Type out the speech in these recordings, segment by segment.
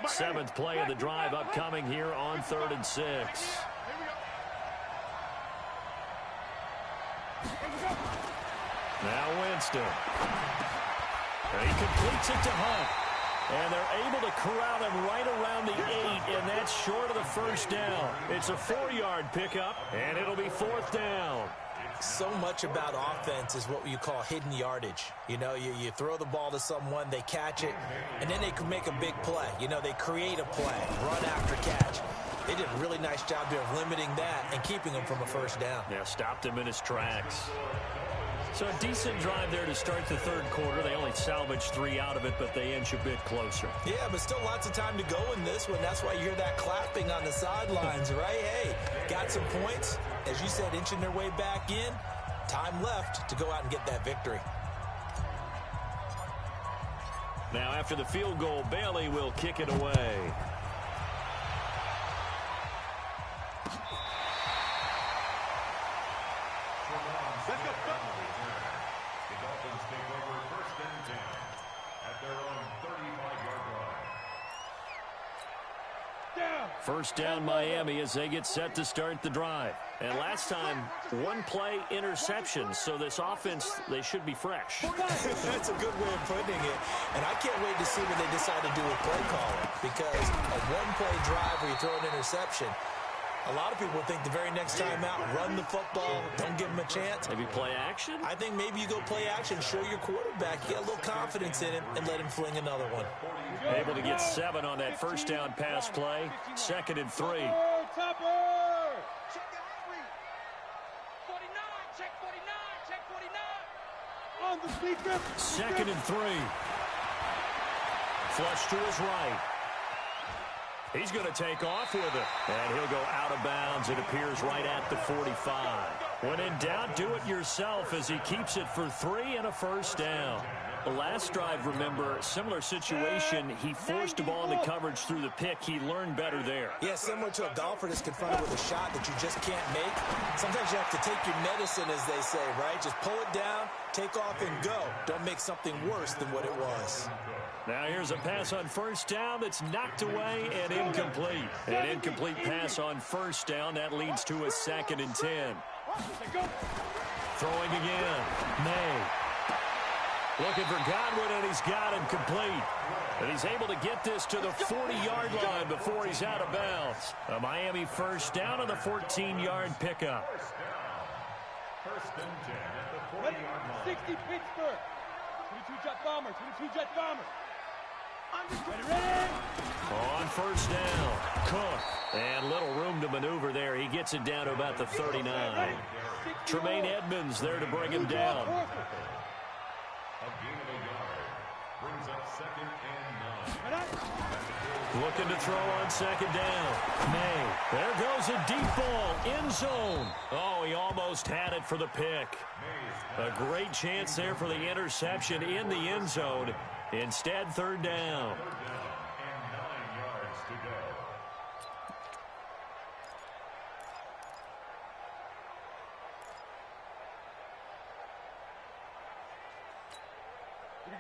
Seventh play of the drive upcoming here on 3rd and 6. Now Winston. He completes it to Hunt. And they're able to corral him right around the 8, and that's short of the first down. It's a 4-yard pickup, and it'll be 4th down. So much about offense is what you call hidden yardage. You know, you throw the ball to someone, they catch it, and then they can make a big play. You know, they create a play, run after catch. They did a really nice job there of limiting that and keeping him from a first down. Yeah, stopped him in his tracks. So a decent drive there to start the 3rd quarter. They only salvaged 3 out of it, but they inch a bit closer. Yeah, but still lots of time to go in this one. That's why you hear that clapping on the sidelines, right? Hey, got some points. As you said, inching their way back in. Time left to go out and get that victory. Now after the field goal, Bailey will kick it away. First down Miami as they get set to start the drive. And last time, 1 play interception. So this offense, they should be fresh. That's a good way of putting it. And I can't wait to see what they decide to do with play calling. Because a 1-play drive where you throw an interception, a lot of people think the very next time out, run the football, don't give them a chance. Maybe play action? I think maybe you go play action, show your quarterback, you get a little confidence in him, and let him fling another one. Able to get 7 on that first down pass play. 2nd and 3. Second and 3. Flush to his right. He's going to take off with it. And he'll go out of bounds. It appears right at the 45. When in doubt, do it yourself as he keeps it for 3 and a first down. The last drive, remember, similar situation. He forced the ball into coverage through the pick. He learned better there. Yeah, similar to a golfer that's confronted with a shot that you just can't make. Sometimes you have to take your medicine, as they say, right? Just pull it down, take off, and go. Don't make something worse than what it was. Now here's a pass on first down that's knocked away and incomplete. An incomplete pass on first down. That leads to a 2nd and 10. Throwing again. May. Looking for Godwin, and he's got him complete. And he's able to get this to the 40-yard line before he's out of bounds. A Miami first down on the 14-yard pickup. First and 10 at the 40-yard line. 60 Pittsburgh. 22 Jet Bomber. 22 Jet Bomber. Ready. On first down, Cook. And little room to maneuver there. He gets it down to about the 39. Tremaine Edmonds there to bring him down. A gain of a yard. Brings up 2nd and 9. Looking to throw on 2nd down. May. There goes a deep ball. End zone. Oh, he almost had it for the pick. A great chance there for the interception in the end zone. Instead, 3rd down. And 9 yards to go.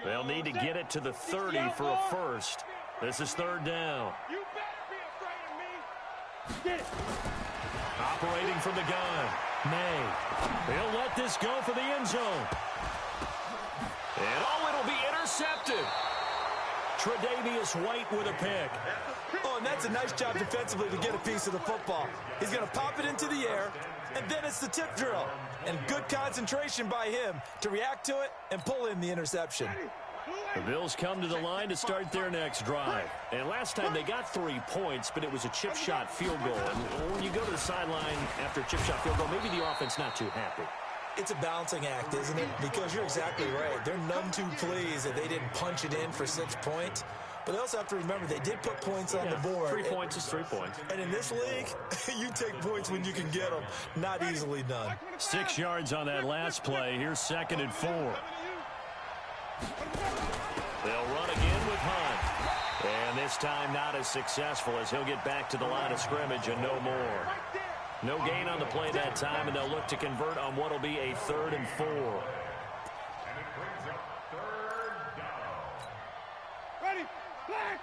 They'll need to get it to the 30 for a first. This is 3rd down. You better be afraid of me. Get it. Operating from the gun. May. He'll let this go for the end zone. And it'll be intercepted. Tre'Davious White with a pick. Oh, and that's a nice job defensively to get a piece of the football. He's going to pop it into the air, and then it's the tip drill. And good concentration by him to react to it and pull in the interception. The Bills come to the line to start their next drive. And last time they got 3 points, but it was a chip shot field goal. And when you go to the sideline after a chip shot field goal, maybe the offense not too happy. It's a balancing act, isn't it? Because you're exactly right. They're none too pleased that they didn't punch it in for 6 points. But they also have to remember they did put points on the board. 3 points is 3 points. And in this league, you take points when you can get them. Not easily done. 6 yards on that last play. Here's 2nd and 4. They'll run again with Hunt. And this time not as successful as he'll get back to the line of scrimmage and no more. No gain on the play that time, and they'll look to convert on what will be a 3rd and 4. And it brings up 3rd down. Ready. Flag.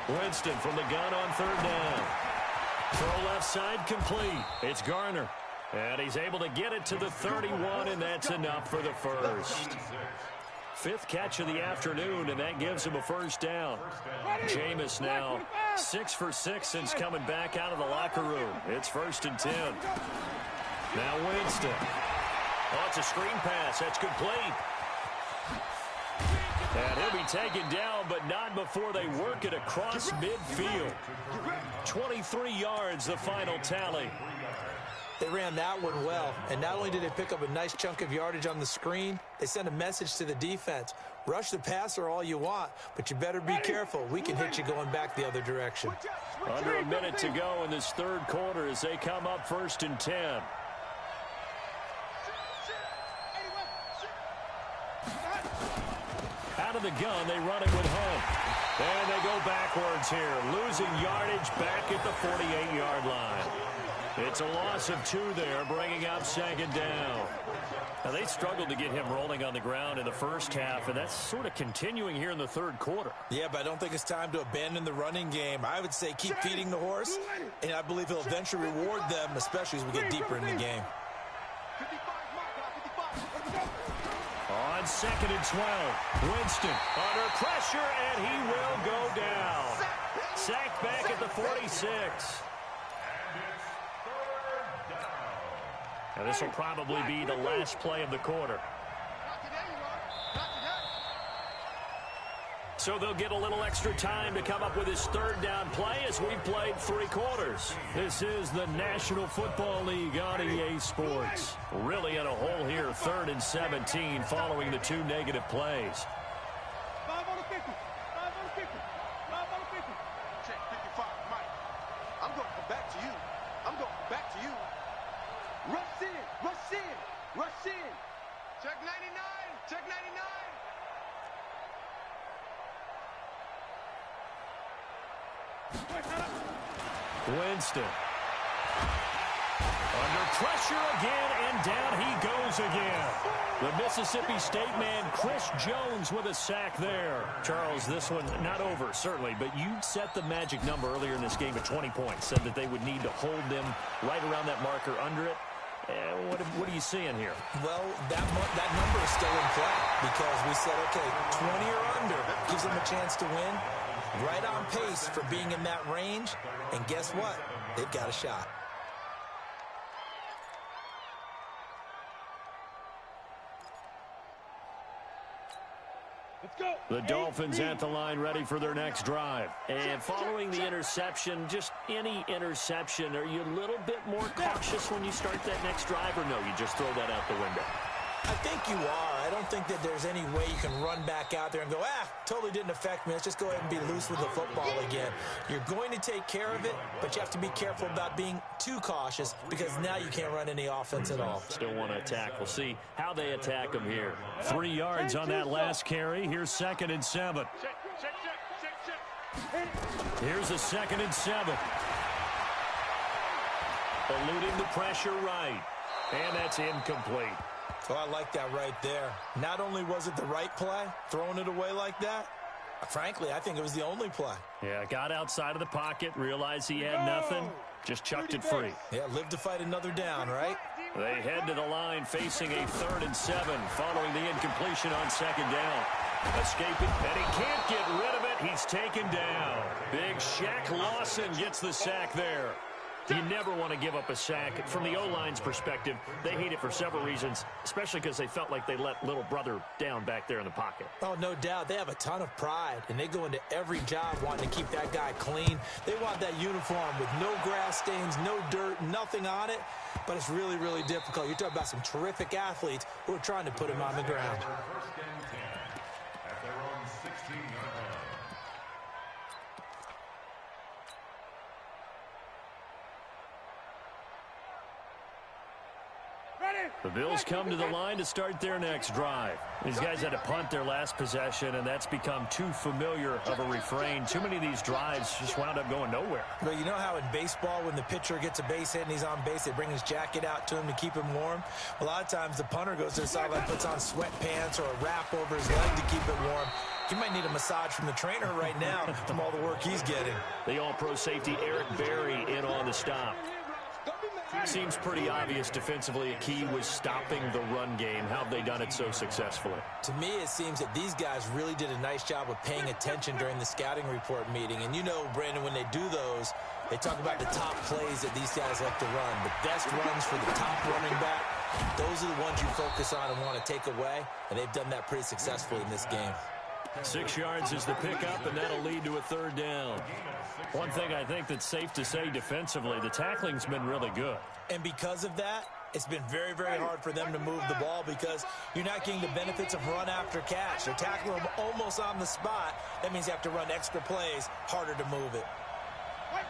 Winston from the gun on third down. Throw left side complete. It's Garner. And he's able to get it to the 31, and that's enough for the first. Fifth catch of the afternoon, and that gives him a first down. Jameis now 6 for 6 since coming back out of the locker room. It's 1st and 10. Now Winston. Oh, it's a screen pass. That's complete. And he'll be taken down, but not before they work it across midfield. 23 yards, the final tally. They ran that one well, and not only did they pick up a nice chunk of yardage on the screen, they sent a message to the defense. Rush the passer all you want, but you better be careful. We can hit you going back the other direction. Under a minute to go in this third quarter as they come up 1st and 10. Out of the gun, they run it with Hunt. And they go backwards here, losing yardage back at the 48-yard line. It's a loss of 2 there, bringing up 2nd down. Now, they struggled to get him rolling on the ground in the first half, and that's sort of continuing here in the third quarter. Yeah, but I don't think it's time to abandon the running game. I would say keep feeding the horse, and I believe he'll eventually reward them, especially as we get deeper in the game. On 2nd and 12, Winston under pressure, and he will go down. Sacked back at the 46. Now this will probably be the last play of the quarter. So they'll get a little extra time to come up with his 3rd down play as we've played 3 quarters. This is the National Football League on EA Sports. Really in a hole here, 3rd and 17 following the 2 negative plays. 5 on the 50. 5 on the 50. 5 on the 50. Check 55, Mike. I'm going to come back to you. I'm going to come back to you. Rush in. Rush in. Rush in. Check 99. Check 99. Winston. Under pressure again, and down he goes again. The Mississippi State man, Chris Jones, with a sack there. Charles, this one not over, certainly, but you set the magic number earlier in this game at 20 points. Said that they would need to hold them right around that marker under it. What are you seeing here? Well, that number is still in play because we said, okay, 20 or under gives them a chance to win. Right on pace for being in that range. And guess what? They've got a shot. Let's go. The Dolphins at the line ready for their next drive. And following the interception, just any interception, are you a little bit more cautious when you start that next drive, or no, you just throw that out the window? I think you are. I don't think that there's any way you can run back out there and go, totally didn't affect me. Let's just go ahead and be loose with the football again. You're going to take care of it, but you have to be careful about being too cautious because now you can't run any offense at all. Still want to attack. We'll see how they attack them here. 3 yards on that last carry. Here's 2nd and 7. Here's a 2nd and 7. Eluding the pressure right. And that's incomplete. Oh, I like that right there. Not only was it the right play, throwing it away like that, frankly, I think it was the only play. Yeah, got outside of the pocket, realized he had nothing, just chucked it free. Yeah, live to fight another down, right? They head to the line facing a 3rd and 7 following the incompletion on 2nd down. Escaping, and he can't get rid of it. He's taken down. Big Shaq Lawson gets the sack there. You never want to give up a sack. From the O-line's perspective, they hate it for several reasons, especially because they felt like they let little brother down back there in the pocket. Oh, no doubt. They have a ton of pride, and they go into every job wanting to keep that guy clean. They want that uniform with no grass stains, no dirt, nothing on it, but it's really, really difficult. You're talking about some terrific athletes who are trying to put him on the ground. The Bills come to the line to start their next drive. These guys had to punt their last possession, and that's become too familiar of a refrain. Too many of these drives just wound up going nowhere. But you know how in baseball, when the pitcher gets a base hit and he's on base, they bring his jacket out to him to keep him warm? A lot of times the punter goes to the sideline, puts on sweatpants or a wrap over his leg to keep it warm. He might need a massage from the trainer right now from all the work he's getting. The all-pro safety Eric Berry in on the stop. Seems pretty obvious defensively a key was stopping the run game. How have they done it so successfully? To me, it seems that these guys really did a nice job of paying attention during the scouting report meeting. And you know, Brandon, when they do those, they talk about the top plays that these guys like to run. The best runs for the top running back, those are the ones you focus on and want to take away. And they've done that pretty successfully in this game. 6 yards is the pickup, and that'll lead to a third down. One thing I think that's safe to say defensively, the tackling's been really good. And because of that, it's been very, very hard for them to move the ball because you're not getting the benefits of run after catch. They're tackling them almost on the spot. That means you have to run extra plays, harder to move it. Wait.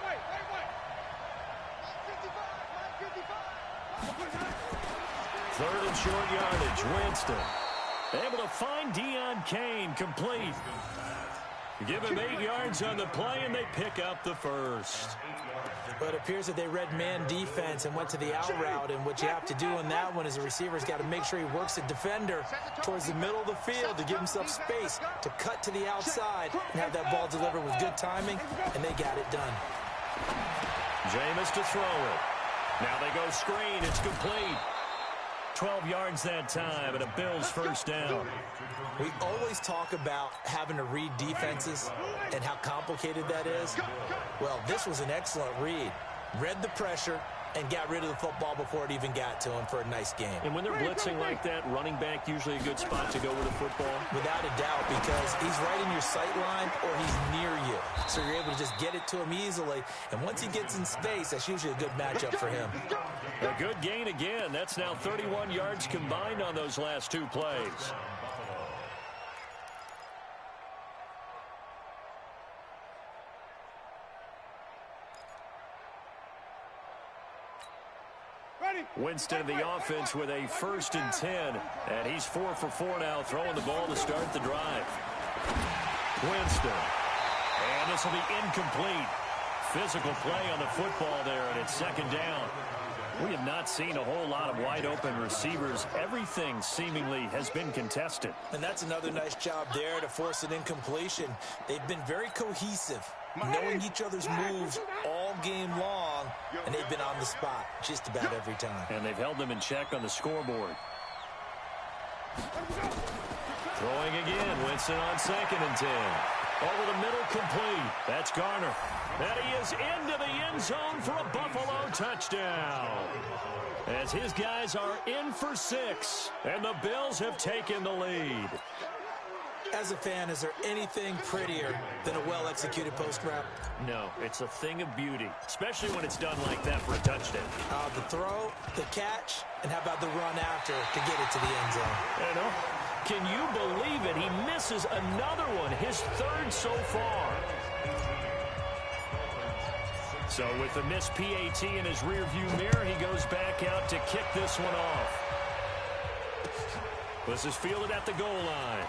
3rd and short yardage, Winston. Able to find Deon Cain, complete. Give him 8 yards on the play, and they pick up the first. But it appears that they read man defense and went to the out route, and what you have to do on that one is the receiver's got to make sure he works the defender towards the middle of the field to give himself space to cut to the outside and have that ball delivered with good timing, and they got it done. Jameis to throw it. Now they go screen. It's complete. 12 yards that time, and a Bills first down. We always talk about having to read defenses and how complicated that is. Well, this was an excellent read. Read the pressure and got rid of the football before it even got to him for a nice game. And when they're blitzing like that, running back usually a good spot to go with the football? Without a doubt, because he's right in your sight line or he's near you. So you're able to just get it to him easily. And once he gets in space, that's usually a good matchup for him. A good gain again. That's now 31 yards combined on those last 2 plays. Winston in the offense with a 1st and 10. And he's 4 for 4 now, throwing the ball to start the drive. Winston. And this will be incomplete. Physical play on the football there, and it's 2nd down. We have not seen a whole lot of wide-open receivers. Everything seemingly has been contested. And that's another nice job there to force an incompletion. They've been very cohesive, knowing each other's moves all game long, and they've been on the spot just about every time. And they've held them in check on the scoreboard. Throwing again, Winston on 2nd and 10. Over the middle, complete. That's Garner. And he is into the end zone for a Buffalo touchdown. As his guys are in for 6, and the Bills have taken the lead. As a fan, is there anything prettier than a well-executed post route? No, it's a thing of beauty, especially when it's done like that for a touchdown. The throw, the catch, and how about the run after to get it to the end zone? You know, can you believe it? He misses another one, his 3rd so far. So with the missed PAT in his rearview mirror, he goes back out to kick this one off. This is fielded at the goal line.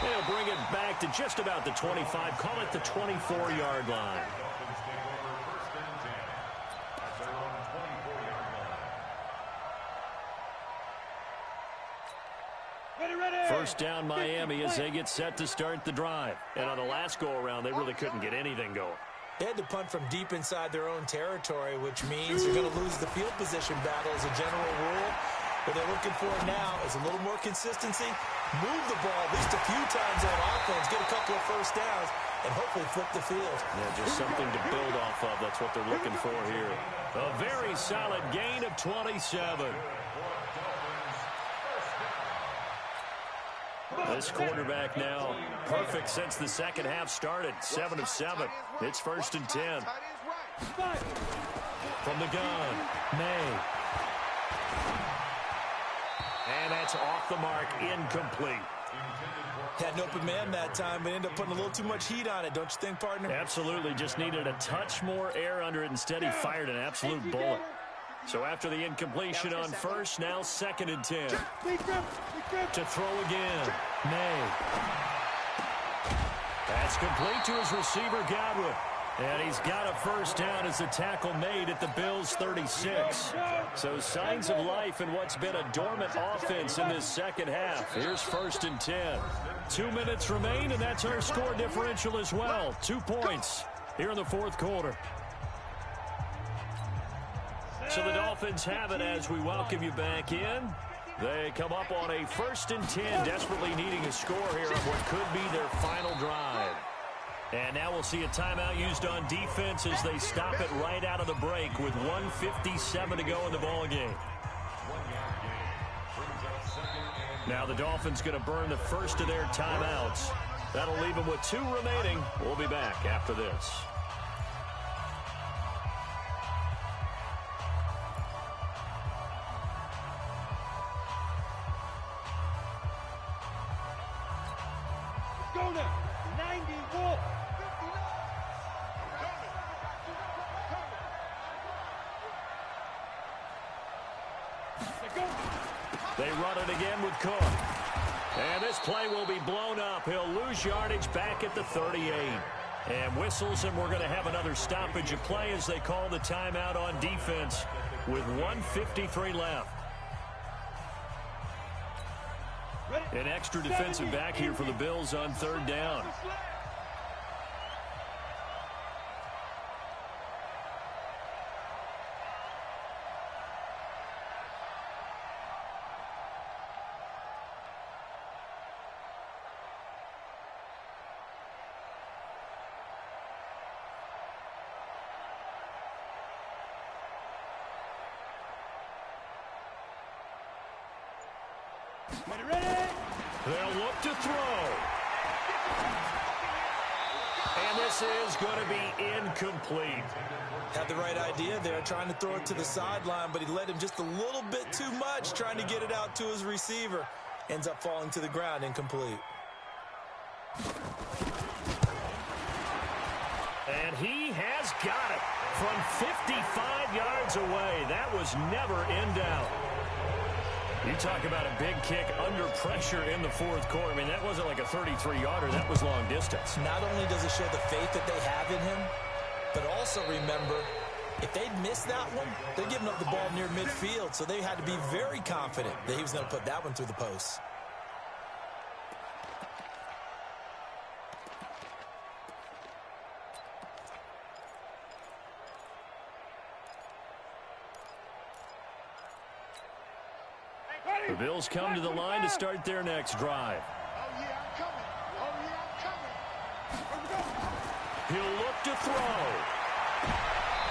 They'll bring it back to just about the 25. Call it the 24-yard line. First down Miami as they get set to start the drive. And on the last go-around, they really couldn't get anything going. They had to punt from deep inside their own territory, which means they're going to lose the field position battle as a general rule. What they're looking for now is a little more consistency, move the ball at least a few times on offense, get a couple of first downs, and hopefully flip the field. Yeah, just something to build off of. That's what they're looking for here. A very solid gain of 27. This quarterback now perfect since the second half started. 7 of 7. It's 1st and 10. From the gun, May. And that's off the mark, incomplete. Had an open man that time, but ended up putting a little too much heat on it, don't you think, partner? Absolutely, just needed a touch more air under it. Instead, he fired an absolute bullet. So after the incompletion on first, now 2nd and 10. To throw again. May. That's complete to his receiver, Godwin. And he's got a first down as the tackle made at the Bills' 36. So signs of life in what's been a dormant offense in this second half. Here's 1st and 10. 2 minutes remain, and that's our score differential as well. 2 points here in the fourth quarter. So the Dolphins have it as we welcome you back in. They come up on a 1st and 10, desperately needing a score here on what could be their final drive. And now we'll see a timeout used on defense as they stop it right out of the break with 1:57 to go in the ballgame. Now the Dolphins going to burn the first of their timeouts. That'll leave them with 2 remaining. We'll be back after this. Go now. 90 Wolf. They run it again with Cook. And this play will be blown up. He'll lose yardage back at the 38. And whistles, and we're going to have another stoppage of play as they call the timeout on defense with 1:53 left. An extra defensive back here for the Bills on 3rd down. They'll look to throw. And this is going to be incomplete. Had the right idea there, trying to throw it to the sideline, but he led him just a little bit too much, trying to get it out to his receiver. Ends up falling to the ground, incomplete. And he has got it from 55 yards away. That was never in doubt. You talk about a big kick under pressure in the fourth quarter. I mean, that wasn't like a 33-yarder. That was long distance. Not only does it show the faith that they have in him, but also remember, if they'd missed that one, they're giving up the ball near midfield, so they had to be very confident that he was going to put that one through the post. The Bills come to the line to start their next drive. Oh, yeah, I'm coming. Oh, yeah, I'm coming. He'll look to throw.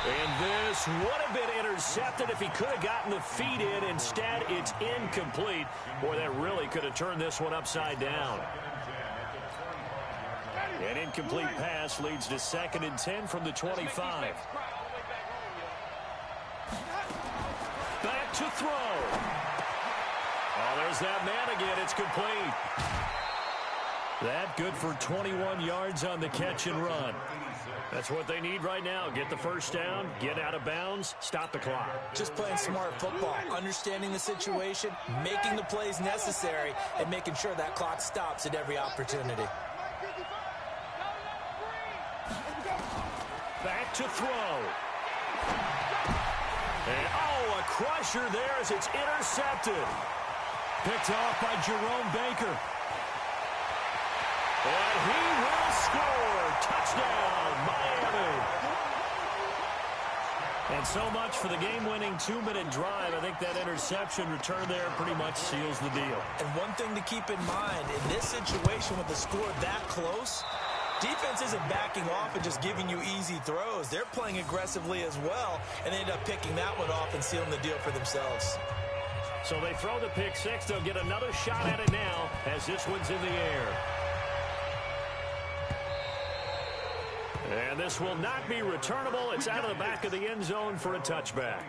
And this would have been intercepted if he could have gotten the feet in. Instead, it's incomplete. Boy, that really could have turned this one upside down. An incomplete pass leads to 2nd and 10 from the 25. Back to throw. Oh, there's that man again. It's complete. That good for 21 yards on the catch and run. That's what they need right now. Get the first down, get out of bounds, stop the clock. Just playing smart football, understanding the situation, making the plays necessary, and making sure that clock stops at every opportunity. Back to throw. And, oh, a crusher there as it's intercepted. Picked off by Jerome Baker. And he will score. Touchdown, Miami. And so much for the game-winning 2-minute drive. I think that interception return there pretty much seals the deal. And one thing to keep in mind, in this situation with the score that close, defense isn't backing off and just giving you easy throws. They're playing aggressively as well, and they end up picking that one off and sealing the deal for themselves. So they throw the pick six. They'll get another shot at it now as this one's in the air. And this will not be returnable. It's out of the back of the end zone for a touchback.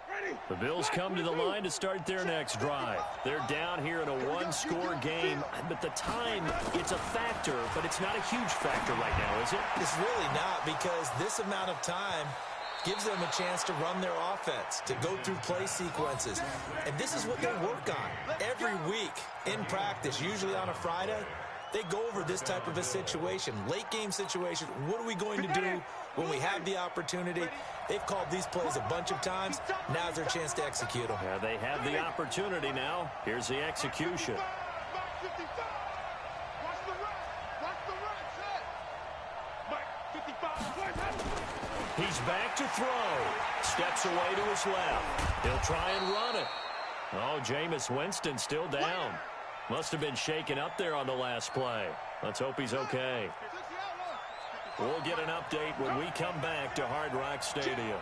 Ready? The Bills come to the line to start their next drive. They're down here in a one-score game, but the time, it's a factor, but it's not a huge factor right now, is it? It's really not, because this amount of time gives them a chance to run their offense, to go through play sequences. And this is what they work on every week in practice, usually on a Friday. They go over this type of a situation, late game situation. What are we going to do when we have the opportunity? They've called these plays a bunch of times. Now's their chance to execute them. Yeah, they have the opportunity now. Here's the execution. He's back to throw. Steps away to his left. He'll try and run it. Oh, Jameis Winston still down. Must have been shaken up there on the last play. Let's hope he's okay. We'll get an update when we come back to Hard Rock Stadium.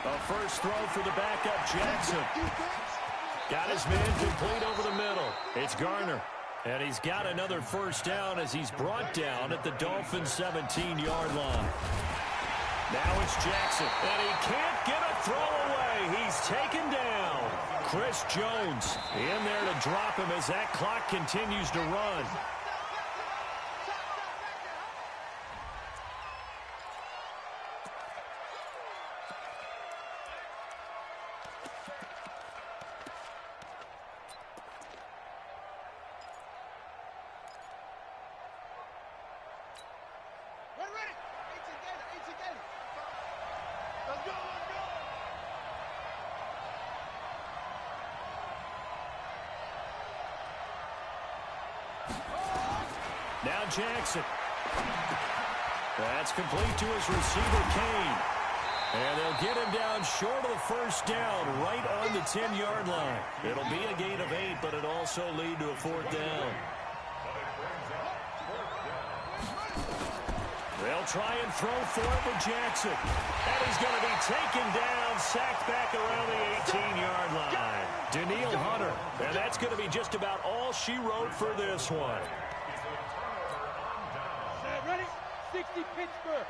A first throw for the backup, Jackson. Got his man complete over the middle. It's Garner. And he's got another first down as he's brought down at the Dolphins' 17-yard line. Now it's Jackson, and he can't get a throw away. He's taken down. Chris Jones in there to drop him as that clock continues to run. Now Jackson. That's complete to his receiver, Kane. And they'll get him down short of the first down, right on the 10-yard line. It'll be a gain of 8, but it'll also lead to a fourth down. They'll try and throw for it with Jackson. And he's going to be taken down, sacked back around the 18-yard line. Danielle Hunter. And that's going to be just about all she wrote for this one. Ready? 60 Pittsburgh.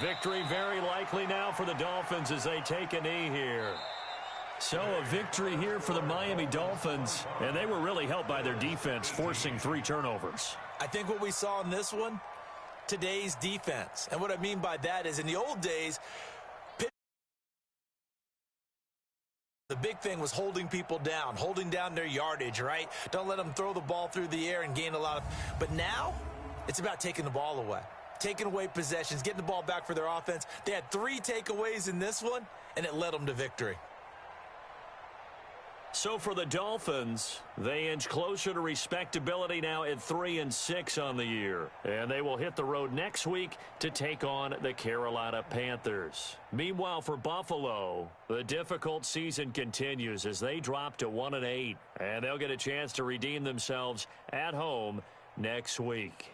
Victory very likely now for the Dolphins as they take a knee here. So a victory here for the Miami Dolphins, and they were really helped by their defense forcing 3 turnovers. I think what we saw in this one, today's defense. And what I mean by that is in the old days, the big thing was holding people down, holding down their yardage, right? Don't let them throw the ball through the air and gain a lot of... But now, it's about taking the ball away. Taking away possessions, getting the ball back for their offense. They had 3 takeaways in this one, and it led them to victory. So for the Dolphins, they inch closer to respectability now at 3-6 on the year. And they will hit the road next week to take on the Carolina Panthers. Meanwhile, for Buffalo, the difficult season continues as they drop to 1-8. And they'll get a chance to redeem themselves at home next week.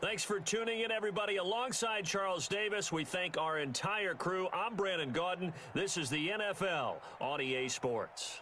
Thanks for tuning in, everybody. Alongside Charles Davis, we thank our entire crew. I'm Brandon Gaudin. This is the NFL on EA Sports.